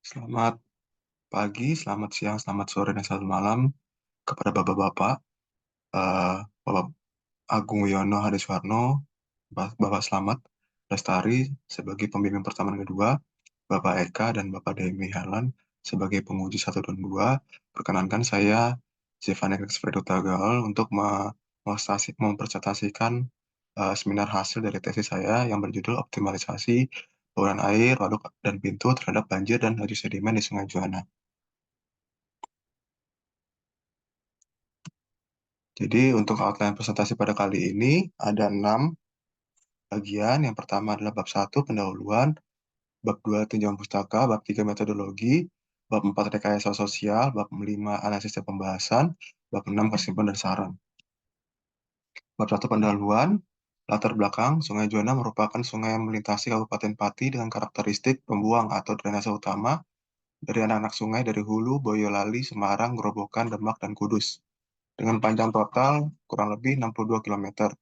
Selamat pagi, selamat siang, selamat sore, dan selamat malam kepada Bapak-Bapak, Bapak Agung Wiono Hadisuwarno, Bapak Slamet Lestari sebagai pembimbing pertama dan kedua, Bapak Eka dan Bapak Demi Harlan sebagai penguji 1 dan 2. Perkenankan saya, Zevani Fredro Tagaol, untuk mempresentasikan seminar hasil dari tesis saya yang berjudul Optimalisasi Bauran Air, Waduk, dan Pintu terhadap Banjir dan Laju Sedimen di Sungai Juana. Jadi untuk outline presentasi pada kali ini ada 6 bagian. Yang pertama adalah bab 1 pendahuluan, bab 2 tinjauan pustaka, bab 3 metodologi, bab 4 rekayasa sosial, bab 5 analisis dan pembahasan, bab 6 kesimpulan dan saran. Bab 1 pendahuluan, latar belakang Sungai Juana merupakan sungai yang melintasi Kabupaten Pati dengan karakteristik pembuang atau drainase utama dari anak-anak sungai dari Hulu, Boyolali, Semarang, Grobogan, Demak, dan Kudus dengan panjang total kurang lebih 62 km.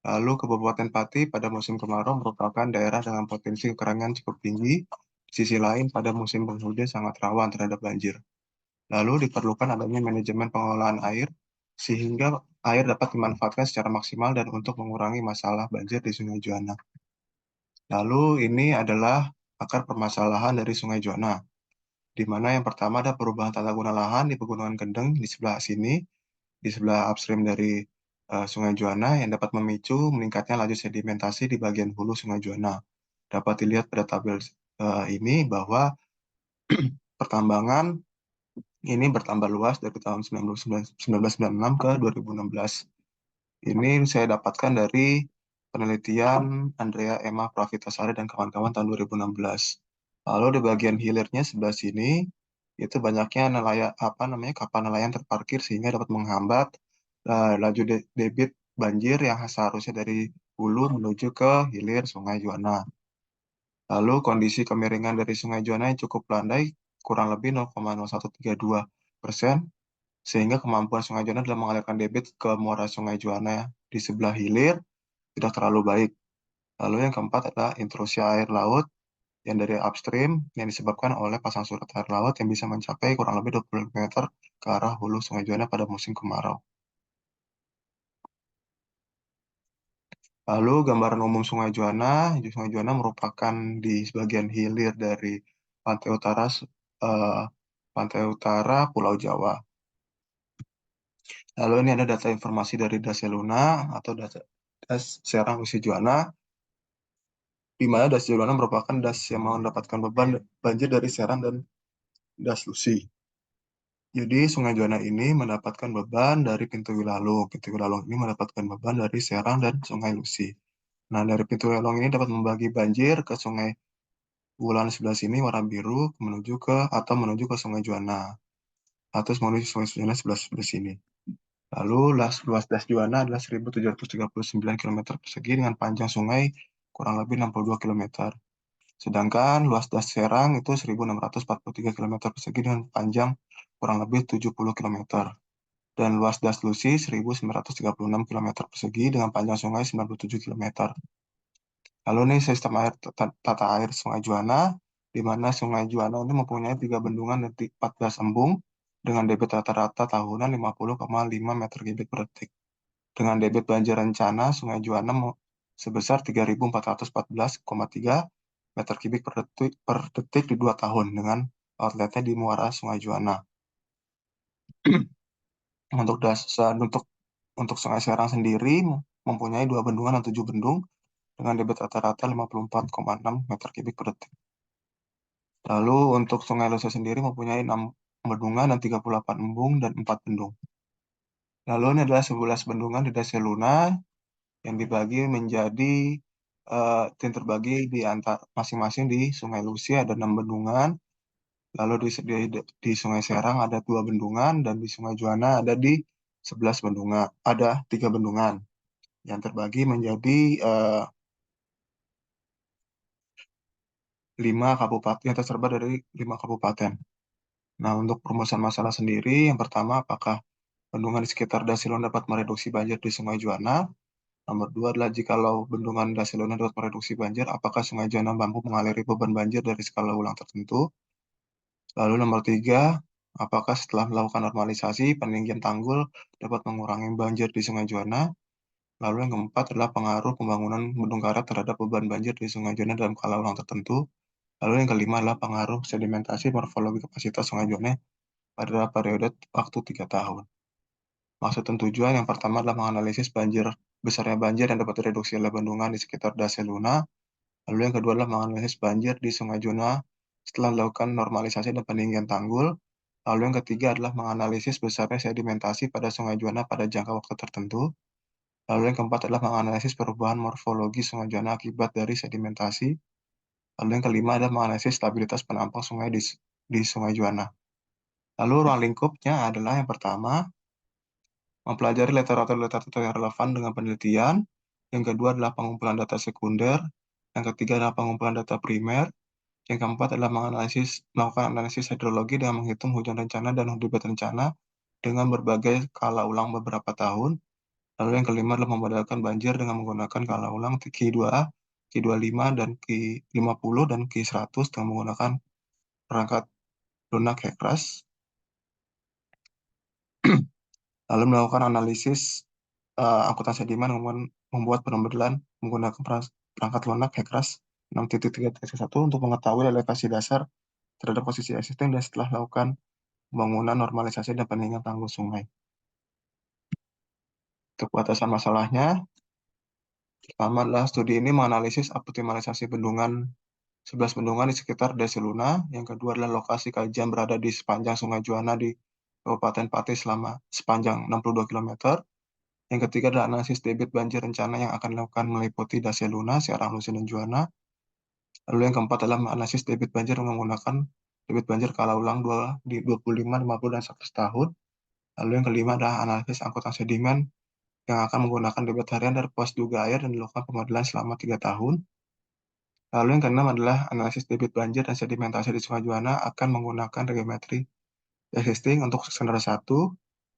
Lalu Kabupaten Pati pada musim kemarau merupakan daerah dengan potensi kekeringan cukup tinggi. Di sisi lain, pada musim penghujan sangat rawan terhadap banjir. Lalu diperlukan adanya manajemen pengelolaan air, sehingga air dapat dimanfaatkan secara maksimal dan untuk mengurangi masalah banjir di Sungai Juana. Lalu ini adalah akar permasalahan dari Sungai Juana, di mana yang pertama ada perubahan tata guna lahan di Pegunungan Kendeng di sebelah sini, di sebelah upstream dari Sungai Juana yang dapat memicu meningkatnya laju sedimentasi di bagian hulu Sungai Juana. Dapat dilihat pada tabel ini bahwa pertambangan ini bertambah luas dari tahun 1996 ke 2016. Ini saya dapatkan dari penelitian Andrea Emma Pravitasari dan kawan-kawan tahun 2016. Lalu di bagian hilirnya sebelah sini itu banyaknya kapal nelayan terparkir sehingga dapat menghambat laju debit banjir yang seharusnya dari hulu menuju ke hilir Sungai Juana. Lalu kondisi kemiringan dari Sungai Juana yang cukup landai, kurang lebih 0,0132%, sehingga kemampuan Sungai Juana dalam mengalirkan debit ke muara Sungai Juana di sebelah hilir tidak terlalu baik. Lalu yang keempat adalah intrusi air laut yang dari upstream yang disebabkan oleh pasang surut air laut yang bisa mencapai kurang lebih 20 meter ke arah hulu Sungai Juana pada musim kemarau. Lalu gambaran umum Sungai Juana, Sungai Juana merupakan di sebagian hilir dari pantai utara eh, pantai utara Pulau Jawa. Lalu ini ada data informasi dari Daseluna atau data Das Serang Usi Juana, di mana Das Juana merupakan das yang mendapatkan beban banjir dari Serang dan Das Lusi. Jadi Sungai Juana ini mendapatkan beban dari Pintu Wilalung. Pintu Wilalung ini mendapatkan beban dari Serang dan Sungai Lusi. Nah, dari Pintu Wilalung ini dapat membagi banjir ke Sungai Wulan sebelah sini warna biru menuju ke Sungai Juana atau menuju Sungai Juana sebelah sini. Lalu luas das Juana adalah 1.739 km persegi dengan panjang sungai kurang lebih 62 km. Sedangkan luas das Serang itu 1.643 km persegi dengan panjang kurang lebih 70 km. Dan luas das Lusi 1.936 km persegi dengan panjang sungai 97 km. Lalu nih sistem tata air Sungai Juana, di mana Sungai Juana ini mempunyai 3 bendungan dan 14 embung dengan debit rata-rata tahunan 50,5 meter kubik per detik. Dengan debit banjir rencana Sungai Juana sebesar 3.414,3 meter kubik per detik di 2 tahun dengan outletnya di muara Sungai Juana. Untuk dasar untuk Sungai Serang sendiri mempunyai 2 bendungan dan 7 bendung dengan debit rata-rata 54,6 meter kubik per detik. Lalu untuk Sungai Lusa sendiri mempunyai 6 bendungan dan 38 embung dan 4 bendung. Lalu ini adalah 11 bendungan di Daseluna yang dibagi menjadi yang terbagi di antara masing-masing di Sungai Lusi ada 6 bendungan. Lalu di Sungai Serang ada 2 bendungan dan di Sungai Juana ada di 11 bendungan, ada 3 bendungan yang terbagi menjadi 5 kabupaten yang tersebar dari 5 kabupaten. Nah, untuk perumusan masalah sendiri, yang pertama, apakah bendungan di sekitar Dasilon dapat mereduksi banjir di Sungai Juana? Nomor 2 adalah jikalau bendungan Dasilon dapat mereduksi banjir, apakah Sungai Juana mampu mengaliri beban banjir dari skala ulang tertentu? Lalu nomor 3, apakah setelah melakukan normalisasi, peninggian tanggul dapat mengurangi banjir di Sungai Juana? Lalu yang keempat adalah pengaruh pembangunan bendung karet terhadap beban banjir di Sungai Juana dalam skala ulang tertentu. Lalu yang kelima adalah pengaruh sedimentasi morfologi kapasitas Sungai Juana pada periode waktu 3 tahun. Maksud dan tujuan yang pertama adalah menganalisis besarnya banjir yang dapat direduksi oleh bendungan di sekitar Dase Luna. Lalu yang kedua adalah menganalisis banjir di Sungai Juana setelah dilakukan normalisasi dan peninggian tanggul. Lalu yang ketiga adalah menganalisis besarnya sedimentasi pada Sungai Juana pada jangka waktu tertentu. Lalu yang keempat adalah menganalisis perubahan morfologi Sungai Juana akibat dari sedimentasi. Lalu yang kelima adalah menganalisis stabilitas penampang sungai di Sungai Juana. Lalu ruang lingkupnya adalah yang pertama, mempelajari literatur-literatur yang relevan dengan penelitian. Yang kedua adalah pengumpulan data sekunder. Yang ketiga adalah pengumpulan data primer. Yang keempat adalah melakukan analisis hidrologi dengan menghitung hujan rencana dan debit rencana dengan berbagai skala ulang beberapa tahun. Lalu yang kelima adalah memodelkan banjir dengan menggunakan skala ulang Ki2A, Ki25, dan Ki50 dan Ki100 dengan menggunakan perangkat lunak Hekras. Lalu melakukan analisis angkutan sedimen, kemudian membuat pemodelan menggunakan perangkat lunak Hekras 6.3.1 untuk mengetahui elevasi dasar terhadap posisi existing dan setelah melakukan pembangunan normalisasi dan peninggian tanggul sungai. Untuk batasan masalahnya, pertama adalah studi ini menganalisis optimalisasi 11 bendungan di sekitar Desa Luna. Yang kedua adalah lokasi kajian berada di sepanjang Sungai Juana di Kabupaten Pati sepanjang 62 km. Yang ketiga adalah analisis debit banjir rencana yang akan dilakukan meliputi Dasa Luna, Serang, Lusin, dan Juana. Lalu yang keempat adalah analisis debit banjir menggunakan debit banjir skala ulang di 25, 50, dan 100 tahun. Lalu yang kelima adalah analisis angkutan sedimen yang akan menggunakan debit harian dari pos duga air dan dilakukan pemodelan selama 3 tahun. Lalu yang keenam adalah analisis debit banjir dan sedimentasi di Sungai Juana akan menggunakan geometri existing untuk skenario 1.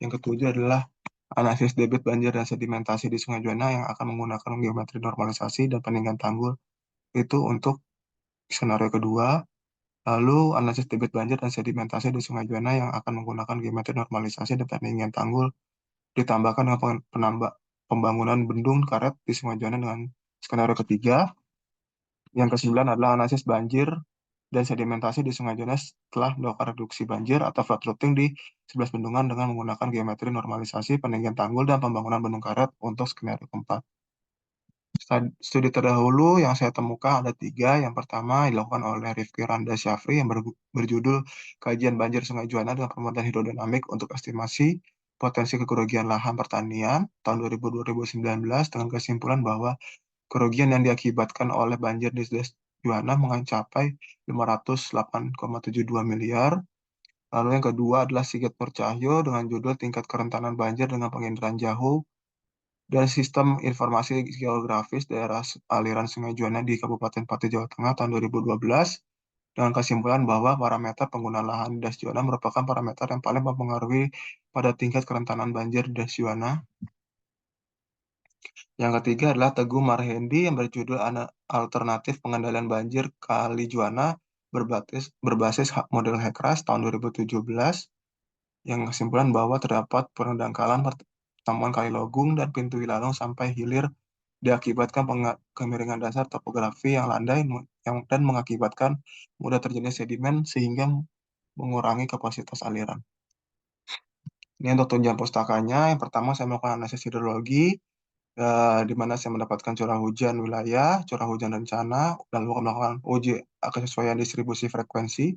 Yang ketujuh adalah analisis debit banjir dan sedimentasi di Sungai Juana yang akan menggunakan geometri normalisasi dan peninggian tanggul itu untuk skenario kedua. Lalu analisis debit banjir dan sedimentasi di Sungai Juana yang akan menggunakan geometri normalisasi dan peninggian tanggul ditambahkan dengan pembangunan bendung karet di Sungai Juana dengan skenario ketiga. Yang kesembilan adalah analisis banjir dan sedimentasi di Sungai Juana setelah melakukan reduksi banjir atau flood routing di 11 bendungan dengan menggunakan geometri normalisasi, peninggian tanggul, dan pembangunan bendung karet untuk skenario keempat. Studi terdahulu yang saya temukan ada 3. Yang pertama dilakukan oleh Rifki Randa Syafri yang berjudul Kajian Banjir Sungai Juana dengan Pemodelan Hidrodinamik untuk Estimasi Potensi Kerugian Lahan Pertanian tahun 2000-2019 dengan kesimpulan bahwa kerugian yang diakibatkan oleh banjir di Juana mencapai 508,72 miliar. Lalu yang kedua adalah Sigit Percahyo dengan judul Tingkat Kerentanan Banjir dengan Penginderaan Jauh dan Sistem Informasi Geografis Daerah Aliran Sungai Juana di Kabupaten Pati, Jawa Tengah tahun 2012 dengan kesimpulan bahwa parameter penggunaan lahan di Das Juana merupakan parameter yang paling mempengaruhi pada tingkat kerentanan banjir di Das Juana. Yang ketiga adalah Teguh Marhendi yang berjudul Alternatif Pengendalian Banjir Kali Juana berbasis model Hekras tahun 2017 yang kesimpulan bahwa terdapat pendangkalan pertemuan Kali Logung dan Pintu Wilalung sampai hilir diakibatkan kemiringan dasar topografi yang landai dan mengakibatkan mudah terjadi sedimen sehingga mengurangi kapasitas aliran. Ini untuk tunjang pustakanya. Yang pertama saya melakukan analisis hidrologi di mana saya mendapatkan curah hujan wilayah, curah hujan rencana, lalu melakukan uji kesesuaian distribusi frekuensi.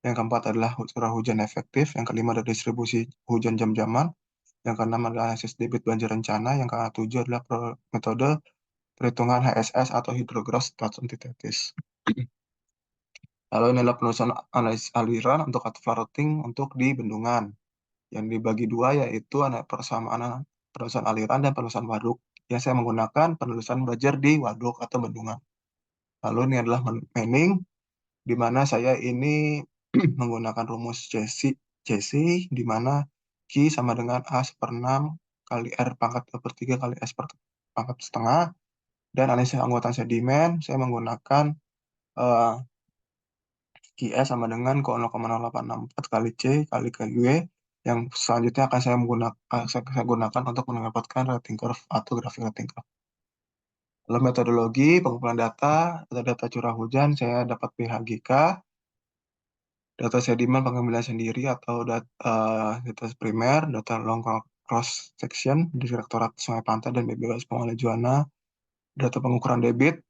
Yang keempat adalah curah hujan efektif. Yang kelima adalah distribusi hujan jam-jaman. Yang keenam adalah analisis debit banjir rencana. Yang ketujuh adalah metode perhitungan HSS atau Hydrographs Status Antitesis. Lalu ini adalah penulisan analisis aliran untuk routing untuk di bendungan. Yang dibagi dua yaitu persamaan penulisan aliran dan penulisan waduk. Yang saya menggunakan penulisan belajar di waduk atau bendungan. Lalu ini adalah manning, di mana saya ini menggunakan rumus JC, di mana Q sama dengan A per 6 kali R pangkat 2/3 kali S per pangkat setengah. Dan analisis angkutan sedimen, saya menggunakan QS sama dengan 0,0864 kali C kali KW, yang selanjutnya akan saya gunakan untuk mendapatkan rating curve atau grafik rating curve. Lalu metodologi pengumpulan data curah hujan, saya dapat PHGK, data sedimen pengambilan sendiri atau data primer, data long cross section di Direktorat Sungai Pantai dan BBWS Pengelola Juwana, data pengukuran debit,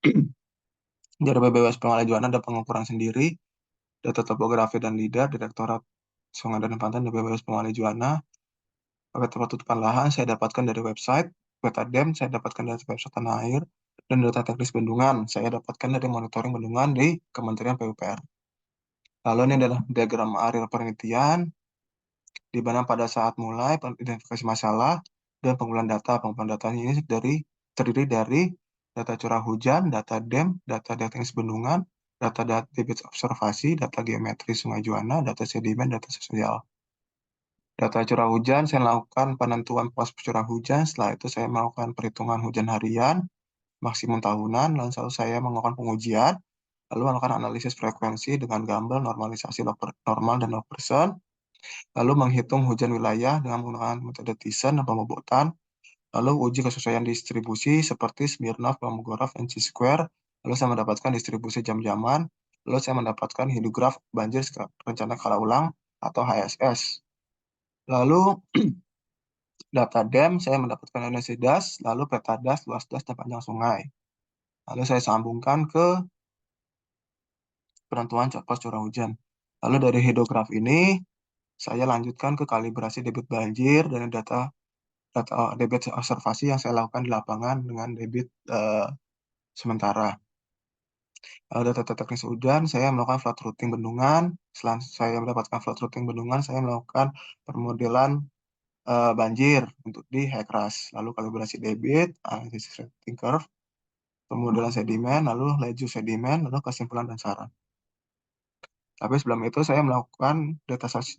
dari BBWS Pengelola Juwana ada pengukuran sendiri, data topografi dan lidar, Direktorat Sungai dan Pantai dan BBWS Pengelola Juwana, peta penutupan lahan saya dapatkan dari website, peta DEM saya dapatkan dari website Tanah Air, dan data teknis bendungan saya dapatkan dari monitoring bendungan di Kementerian PUPR. Lalu ini adalah diagram area penelitian, di mana pada saat mulai identifikasi masalah dan pengumpulan data. Pengumpulan datanya ini terdiri dari data curah hujan, data DEM, data teknis bendungan, data debit observasi, data geometri Sungai Juana, data sedimen, data sosial. Data curah hujan, saya lakukan penentuan pos curah hujan, setelah itu saya melakukan perhitungan hujan harian, maksimum tahunan, lalu saya melakukan pengujian, lalu melakukan analisis frekuensi dengan gambar normalisasi normal dan log persen, lalu menghitung hujan wilayah dengan menggunakan metode Thiessen dan pembobotan, lalu uji kesesuaian distribusi seperti Smirnov, Kolmogorov, dan Chi-square, lalu saya mendapatkan distribusi jam-jaman, lalu saya mendapatkan hidrograf banjir rencana skala ulang atau HSS. Lalu data DEM saya mendapatkan energi das, lalu peta das, luas das, dan panjang sungai. Lalu saya sambungkan ke penentuan pos curah hujan. Lalu dari hidrograf ini saya lanjutkan ke kalibrasi debit banjir dan data debit observasi yang saya lakukan di lapangan dengan debit sementara. Data teknis hujan, saya melakukan flood routing bendungan. Setelah saya mendapatkan flood routing bendungan, saya melakukan permodelan banjir untuk di HECRAS. Lalu kalibrasi debit, analisis rating curve, pemodelan sedimen, lalu laju sedimen, lalu kesimpulan dan saran. Tapi sebelum itu saya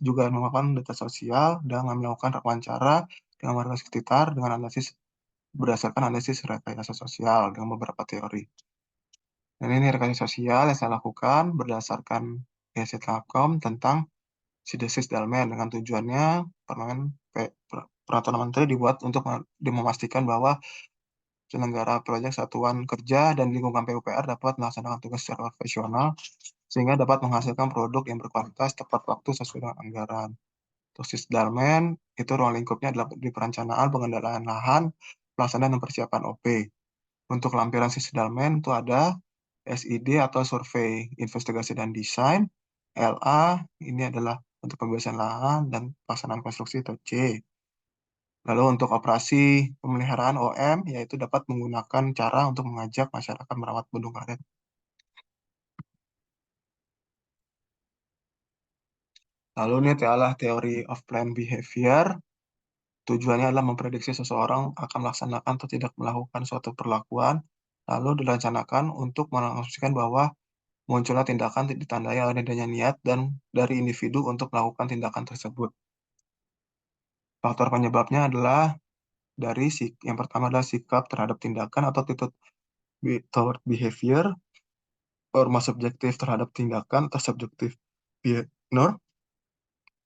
juga melakukan data sosial dengan melakukan wawancara dengan warga sekitar dengan berdasarkan analisis rekayasa sosial dengan beberapa teori. Dan ini rekayasa sosial yang saya lakukan berdasarkan riset Telkom tentang sintesis Dalman dengan tujuannya peraturan menteri dibuat untuk memastikan bahwa penyelenggara proyek satuan kerja dan lingkungan PUPR dapat melaksanakan tugas secara profesional sehingga dapat menghasilkan produk yang berkualitas tepat waktu sesuai dengan anggaran. Untuk Sisdalmen, itu ruang lingkupnya adalah di perencanaan, pengendalian lahan, pelaksanaan dan persiapan OP. Untuk lampiran Sisdalmen itu ada SID atau Survei Investigasi dan Desain, LA, ini adalah untuk pembebasan lahan dan pelaksanaan konstruksi atau C. Lalu untuk operasi pemeliharaan OM, yaitu dapat menggunakan cara untuk mengajak masyarakat merawat bendung karet. Lalu ini adalah teori of plant behavior. Tujuannya adalah memprediksi seseorang akan melaksanakan atau tidak melakukan suatu perlakuan, lalu direncanakan untuk mengasumsikan bahwa munculnya tindakan ditandai oleh adanya niat dan dari individu untuk melakukan tindakan tersebut. Faktor penyebabnya adalah yang pertama adalah sikap terhadap tindakan atau attitude toward behavior, norma subjektif terhadap tindakan atau subjektif behavior,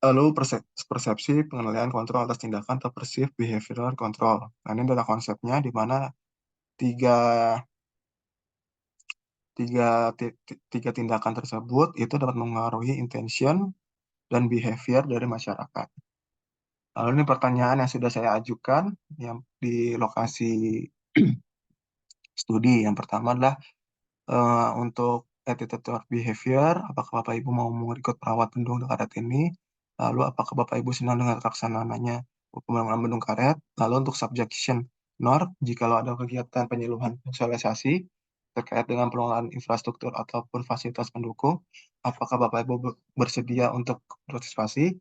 lalu persepsi pengenalian kontrol atas tindakan atau perceived behavioral control. Nah, ini adalah konsepnya di mana tiga, tiga, tiga tindakan tersebut itu dapat mengaruhi intention dan behavior dari masyarakat. Lalu ini pertanyaan yang sudah saya ajukan yang di lokasi studi. Yang pertama adalah untuk attitude toward behavior, apakah Bapak Ibu mau mengikut perawat bendung karet ini? Lalu apakah Bapak Ibu senang dengan pelaksananya pembangunan bendung karet? Lalu untuk subjection norm, jika ada kegiatan penyuluhan sosialisasi terkait dengan pengelolaan infrastruktur ataupun fasilitas pendukung, apakah Bapak Ibu bersedia untuk partisipasi?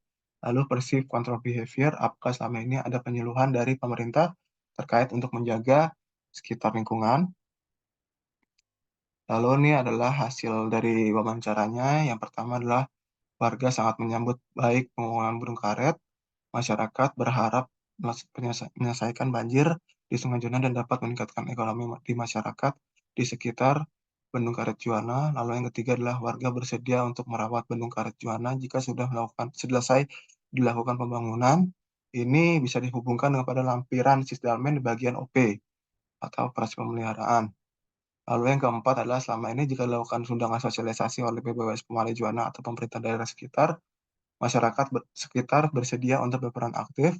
Lalu perceived control behavior, apakah selama ini ada penyuluhan dari pemerintah terkait untuk menjaga sekitar lingkungan? Lalu ini adalah hasil dari wawancaranya. Yang pertama adalah warga sangat menyambut baik pembangunan Gunung Karet. Masyarakat berharap menyelesaikan banjir di Sungai Juna dan dapat meningkatkan ekonomi di masyarakat di sekitar Bendung Karet Juana. Lalu yang ketiga adalah warga bersedia untuk merawat Bendung Karet Juana jika sudah selesai dilakukan pembangunan. Ini bisa dihubungkan kepada lampiran sisdalmen di bagian OP atau operasi pemeliharaan. Lalu yang keempat adalah selama ini jika dilakukan undangan sosialisasi oleh BPWS Pemali Juana atau pemerintah daerah sekitar, masyarakat sekitar bersedia untuk berperan aktif.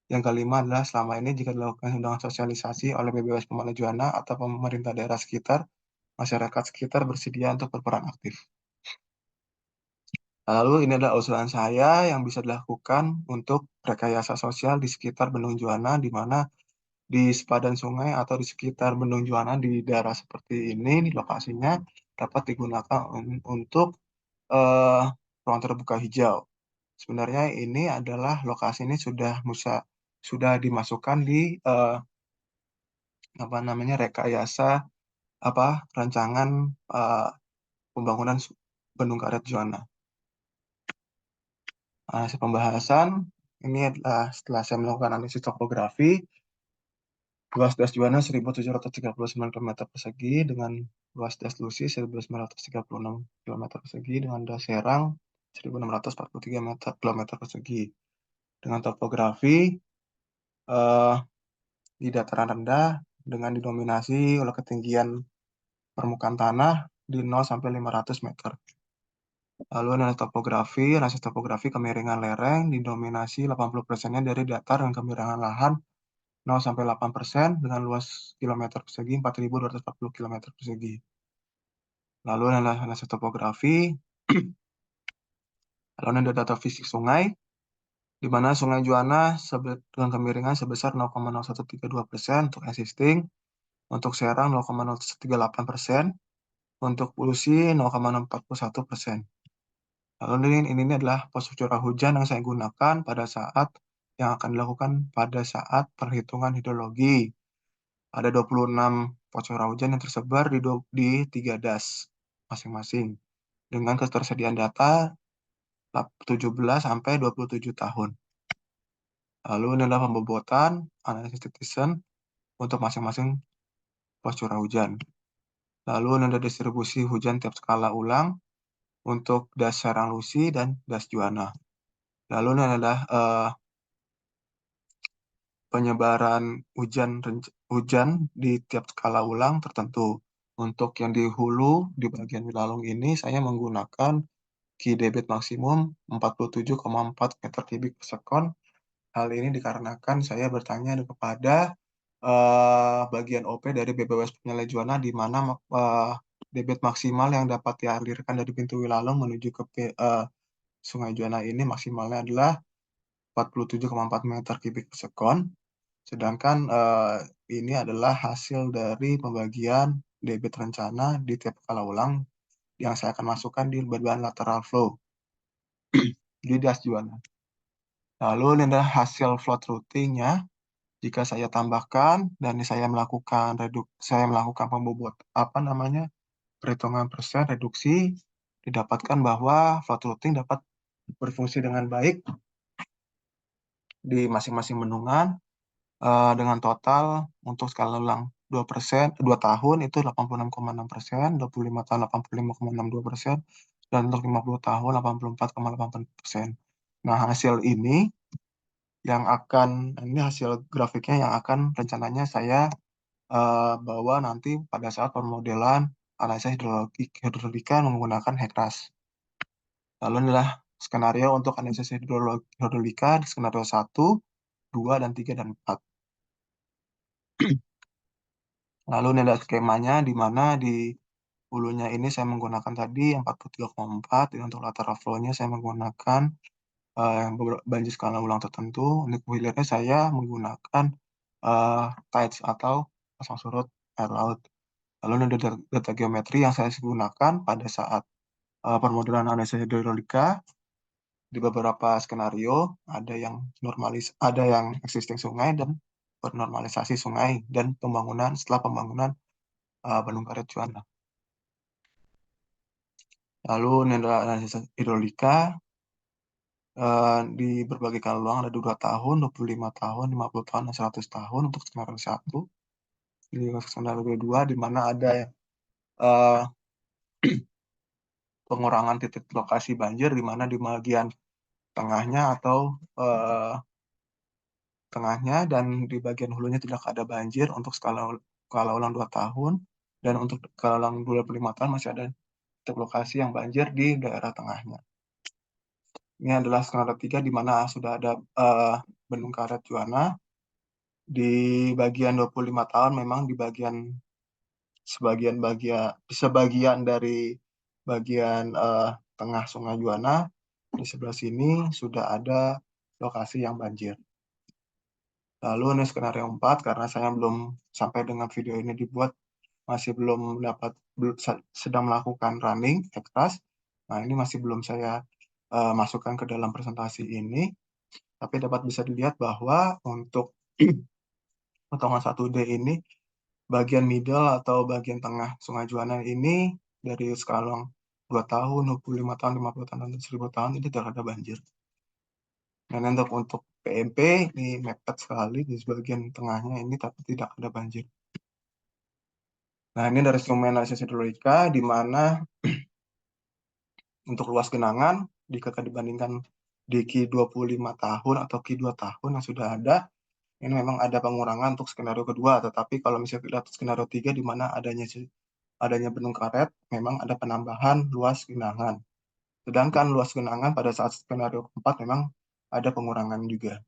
Yang kelima adalah selama ini jika dilakukan undangan sosialisasi oleh BPWS Pemali Juana atau pemerintah daerah sekitar, masyarakat sekitar bersedia untuk berperan aktif. Lalu ini adalah usulan saya yang bisa dilakukan untuk rekayasa sosial di sekitar Bendung Juana, di mana di sepadan sungai atau di sekitar Bendung Juana di daerah seperti ini, di lokasinya dapat digunakan untuk ruang terbuka hijau. Sebenarnya ini adalah lokasi ini sudah dimasukkan di apa namanya rekayasa rancangan pembangunan Bendung Karet Juana. Hasil pembahasan ini adalah setelah saya melakukan analisis topografi, luas das Juana 1.739 km persegi dengan luas das Lusi 1.936 km persegi dengan das Serang 1.643 km persegi. Dengan topografi di dataran rendah dengan didominasi oleh ketinggian permukaan tanah di 0 sampai 500 meter. Lalu analisis topografi kemiringan lereng didominasi 80%-nya dari datar dan kemiringan lahan 0 sampai 8% dengan luas kilometer persegi 4.240 km persegi. Lalu analisis topografi, lalu ada data fisik sungai, di mana Sungai Juana dengan kemiringan sebesar 0,0132% untuk existing, untuk Serang 0,038%, untuk Pulusi 0,041%. Lalu ini adalah pos curah hujan yang saya gunakan pada saat yang akan dilakukan pada saat perhitungan hidrologi. Ada 26 pos curah hujan yang tersebar di 3 das masing-masing dengan ketersediaan data 17 sampai 27 tahun. Lalu ini adalah pembobotan analisis citizen untuk masing-masing pos curah hujan. Lalu ini ada distribusi hujan tiap skala ulang untuk das Serang Lusi dan das Juana. Lalu ini adalah penyebaran hujan di tiap skala ulang tertentu. Untuk yang di hulu, di bagian Wilalung ini, saya menggunakan key debit maksimum 47,4 meter kubik per sekon. Hal ini dikarenakan saya bertanya kepada bagian OP dari BPWS Penyalai Juana, di mana debit maksimal yang dapat dialirkan dari pintu Wilalung menuju ke Sungai Juana ini maksimalnya adalah 47,4 meter kubik per sekon. Sedangkan ini adalah hasil dari pembagian debit rencana di tiap skala ulang yang saya akan masukkan di beban lateral flow di das Juana. Lalu ini adalah hasil float routingnya. Jika saya tambahkan dan saya melakukan pembobot perhitungan persen reduksi, didapatkan bahwa float routing dapat berfungsi dengan baik di masing-masing bendungan dengan total untuk skala ulang 2 tahun itu 86,6%, 25 tahun 85,62%, dan untuk 50 tahun 84,8%. Nah, ini hasil grafiknya yang akan rencananya saya bawa nanti pada saat pemodelan analisis hidrologika menggunakan HECRAS. Lalu inilah skenario untuk analisis hidrologika di skenario 1, 2, dan 3, dan 4. Lalu ini ada skemanya di mana di hulunya ini saya menggunakan tadi 43,4, dan untuk lateral flow-nya saya menggunakan banjir skala ulang tertentu. Untuk hilirnya saya menggunakan tides atau pasang surut air laut. Lalu ini ada data geometri yang saya gunakan pada saat permodelan analisis hidrologika. Di beberapa skenario ada yang existing sungai dan normalisasi sungai dan setelah pembangunan Bendung Karet Juana. Lalu ini adalah analisis hidrologika di berbagai skala ulang ada 2 tahun, 25 tahun, 50 tahun, dan 100 tahun untuk skenario 1. Di skenario 2 di mana ada pengurangan titik lokasi banjir di mana di bagian tengahnya atau tengahnya dan di bagian hulunya tidak ada banjir untuk skala ulang 2 tahun, dan untuk skala ulang 25 tahun masih ada titik lokasi yang banjir di daerah tengahnya. Ini adalah skenario 3 di mana sudah ada Bendung Karet Juanda. Di bagian 25 tahun memang di bagian sebagian dari bagian tengah Sungai Juanda di sebelah sini sudah ada lokasi yang banjir. Lalu ini skenario 4 karena saya belum sampai dengan video ini dibuat, masih belum dapat sedang melakukan running ekstras. Nah, ini masih belum saya masukkan ke dalam presentasi ini, tapi dapat bisa dilihat bahwa untuk potongan 1D ini bagian middle atau bagian tengah Sungai Juanda ini dari skala 2 tahun, 25 tahun, 50 tahun, dan 1000 tahun itu tidak ada banjir. Dan untuk PMP ini mepet sekali di bagian tengahnya ini tapi tidak ada banjir. Nah, ini dari instrumen analisis hidrologika di mana untuk luas genangan jika dibandingkan di Ki 25 tahun atau Ki 2 tahun yang sudah ada, ini memang ada pengurangan untuk skenario kedua, tetapi kalau misalnya lihat skenario 3 di mana adanya Bendung Karet, memang ada penambahan luas genangan. Sedangkan luas genangan pada saat skenario keempat memang ada pengurangan juga.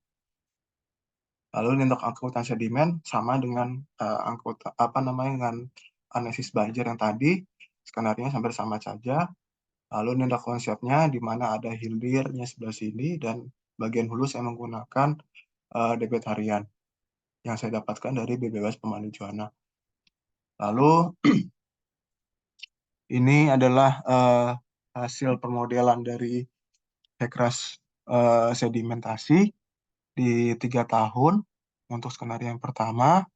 Lalu untuk angkutan sedimen sama dengan dengan analisis banjir yang tadi, skenario sampai sama saja. Lalu ini ada konsepnya di mana ada hilirnya sebelah sini dan bagian hulu saya menggunakan debit harian yang saya dapatkan dari BBWS Pemandu Juanda. Lalu ini adalah hasil permodelan dari Hekras sedimentasi di 3 tahun untuk skenario yang pertama.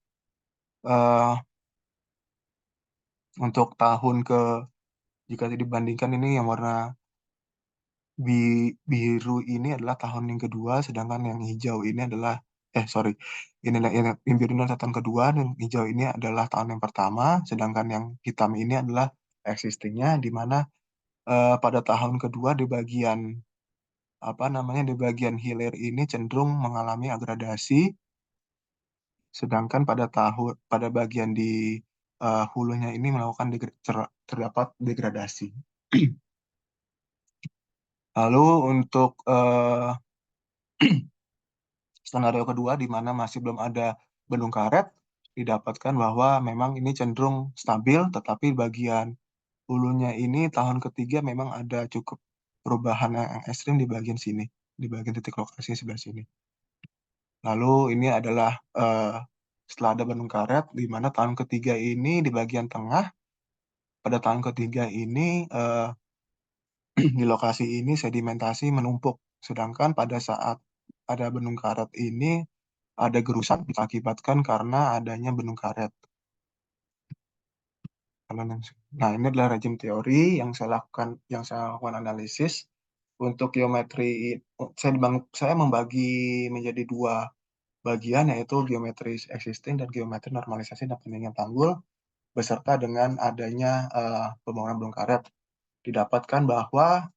Untuk tahun jika dibandingkan ini yang warna biru ini adalah tahun yang kedua, sedangkan yang hijau ini adalah ini yang biru ini adalah tahun kedua dan hijau ini adalah tahun yang pertama, sedangkan yang hitam ini adalah existingnya, di mana pada tahun kedua di bagian hilir ini cenderung mengalami agradasi, sedangkan pada bagian di hulunya ini melakukan terdapat degradasi. Lalu untuk skenario kedua di mana masih belum ada Bendung Karet, didapatkan bahwa memang ini cenderung stabil, tetapi bagian hulunya ini tahun ketiga memang ada cukup perubahan yang ekstrim di bagian sini, di bagian titik lokasi sebelah sini. Lalu ini adalah setelah ada Bendung Karet, di mana tahun ketiga ini di bagian tengah, pada tahun ketiga ini di lokasi ini sedimentasi menumpuk, sedangkan pada saat ada Bendung Karet ini ada gerusan diakibatkan karena adanya Bendung Karet. Nah, ini adalah rejim teori yang saya lakukan analisis untuk geometri. Saya membagi menjadi dua bagian, yaitu geometri existing dan geometri normalisasi dan pendingin tanggul beserta dengan adanya pembangunan Bendung Karet. Didapatkan bahwa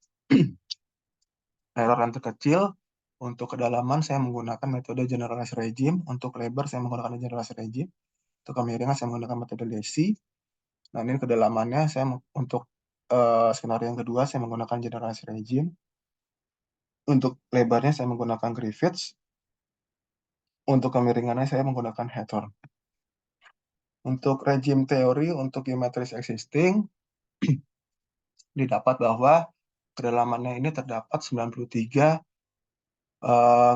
error yang terkecil untuk kedalaman saya menggunakan metode generalized regime, untuk lebar saya menggunakan generalized regime, untuk kemiringan saya menggunakan metode Lacey. Nah, ini kedalamannya untuk skenario yang kedua saya menggunakan generalized regime. Untuk lebarnya saya menggunakan Griffiths. Untuk kemiringannya saya menggunakan Hawthorne. Untuk regime teori untuk geometris existing didapat bahwa kedalamannya ini terdapat 93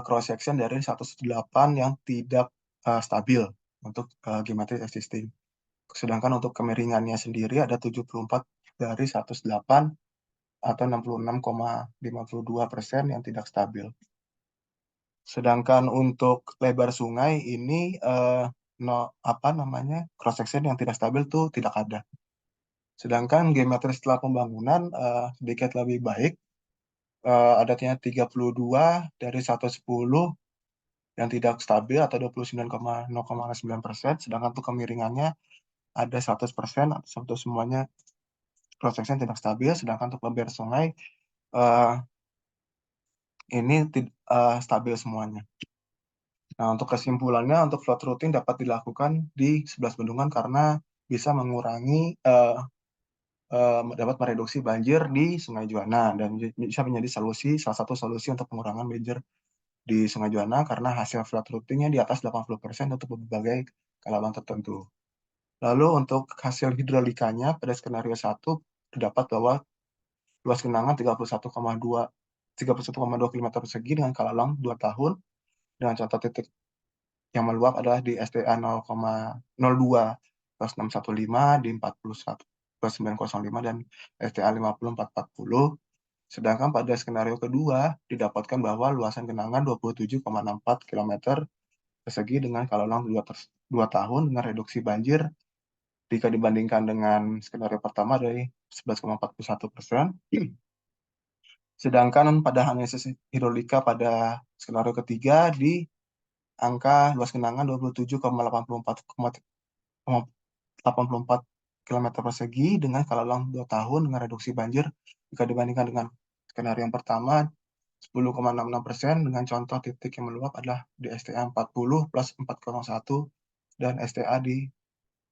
cross section dari 108 yang tidak stabil untuk geometris existing. Sedangkan untuk kemiringannya sendiri ada 74 dari 108 atau 66,52% yang tidak stabil. Sedangkan untuk lebar sungai ini cross section yang tidak stabil tuh tidak ada. Sedangkan geometri setelah pembangunan sedikit lebih baik, adanya 32 dari 110 yang tidak stabil atau 29,0,9%, sedangkan untuk kemiringannya ada 100% atau semuanya cross section tidak stabil, sedangkan untuk bibir sungai uh, ini stabil semuanya. Nah, untuk kesimpulannya, untuk flood routing dapat dilakukan di 11 bendungan karena bisa mengurangi dapat mereduksi banjir di Sungai Juana dan bisa menjadi salah satu solusi untuk pengurangan banjir di Sungai Juana karena hasil flood routingnya di atas 80% untuk berbagai kalangan tertentu. Lalu untuk hasil hidrolikanya pada skenario 1 terdapat bahwa luas genangan 31,2 km persegi dengan kalalang 2 tahun dengan contoh titik yang meluap adalah di SDA 0,02 plus 615 di 41 plus 905 dan SDA 50440. Sedangkan pada skenario kedua didapatkan bahwa luasan genangan 27,64 km persegi dengan kalalang 2 tahun dengan reduksi banjir jika dibandingkan dengan skenario pertama dari 11,41%. Sedangkan pada analisis hidrolika pada skenario ketiga di angka luas genangan 27,84 km persegi dengan kalalang 2 tahun dengan reduksi banjir jika dibandingkan dengan skenario yang pertama 10,66% dengan contoh titik yang meluap adalah di STA 40 plus 401 dan STA di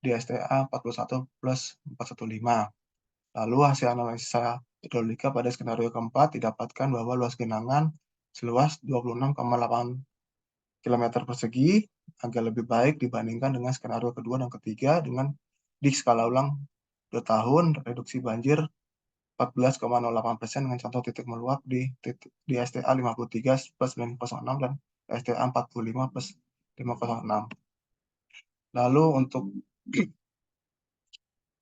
STA 41 plus 415. Lalu hasil analisa hidrolika pada skenario keempat didapatkan bahwa luas genangan seluas 26,8 km persegi agak lebih baik dibandingkan dengan skenario kedua dan ketiga dengan di skala ulang 2 tahun reduksi banjir 14,08% dengan contoh titik meluap di STA 53 plus 906 dan STA 45 plus 506. Lalu untuk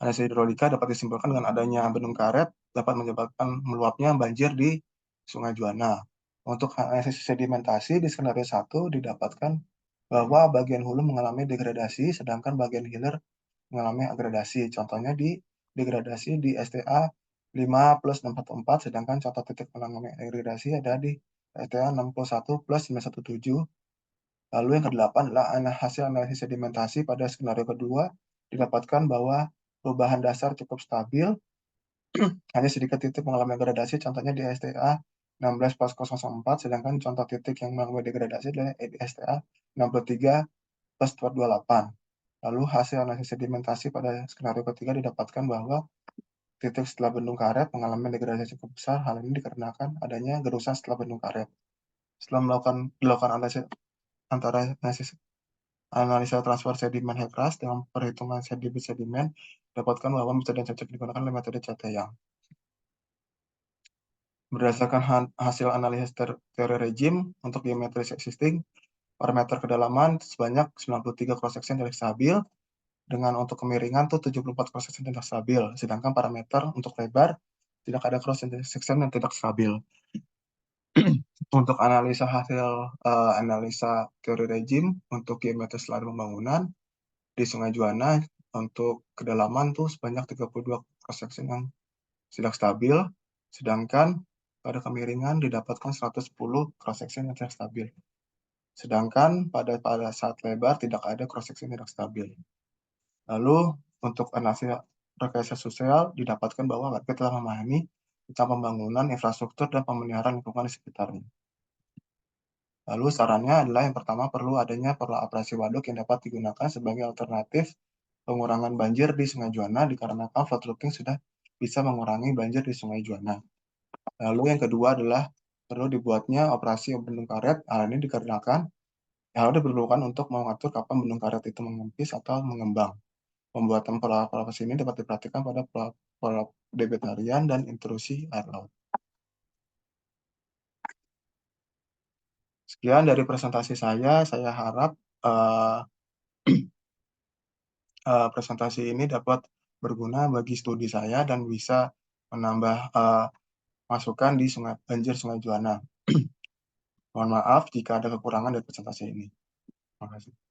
analisis hidrolika dapat disimpulkan dengan adanya bendung karet dapat menyebabkan meluapnya banjir di Sungai Juana. Untuk analisis sedimentasi di skenario 1 didapatkan bahwa bagian hulu mengalami degradasi, sedangkan bagian hilir mengalami agradasi. Contohnya di degradasi di STA 5 plus 644, sedangkan contoh titik mengalami degradasi ada di STA 61 plus 917. Lalu yang kedelapan adalah hasil analisis sedimentasi pada skenario kedua didapatkan bahwa perubahan dasar cukup stabil, hanya sedikit titik mengalami degradasi, contohnya di STA 16 plus 004, sedangkan contoh titik yang mengalami degradasi adalah di STA 63 plus 428. Lalu hasil analisis sedimentasi pada skenario ketiga didapatkan bahwa titik setelah bendung karet mengalami degradasi cukup besar. Hal ini dikarenakan adanya gerusan setelah bendung karet. Setelah dilakukan analisa transfer sedimen Hekras dengan perhitungan sedimen, dapatkan bahwa metode yang cocok digunakan adalah metode Chateyang. Berdasarkan hasil analisis teori rejim untuk geometris existing, parameter kedalaman sebanyak 93 cross section tidak stabil, dengan untuk kemiringan tuh 74 cross section tidak stabil, sedangkan parameter untuk lebar tidak ada cross section yang tidak stabil. Untuk analisa teori rejim untuk geometris ladang pembangunan di Sungai Juana untuk kedalaman tuh sebanyak 32 cross section yang tidak stabil, sedangkan pada kemiringan didapatkan 110 cross section yang tidak stabil. Sedangkan pada saat lebar tidak ada cross section yang tidak stabil. Lalu untuk analisis rekayasa sosial didapatkan bahwa warga telah memahami tentang pembangunan infrastruktur dan pemeliharaan lingkungan di sekitarnya. Lalu sarannya adalah yang pertama perlu adanya pola operasi waduk yang dapat digunakan sebagai alternatif pengurangan banjir di Sungai Juana dikarenakan flood routing sudah bisa mengurangi banjir di Sungai Juana. Lalu yang kedua adalah perlu dibuatnya operasi bendung karet. Hal ini dikarenakan hal diperlukan untuk mengatur kapan bendung karet itu mengempis atau mengembang. Pembuatan pola operasi ini dapat diperhatikan pada pola debit harian dan intrusi air laut. Sekian dari presentasi saya harap presentasi ini dapat berguna bagi studi saya dan bisa menambah masukan di banjir Sungai Juana. Mohon maaf jika ada kekurangan dari presentasi ini. Terima kasih.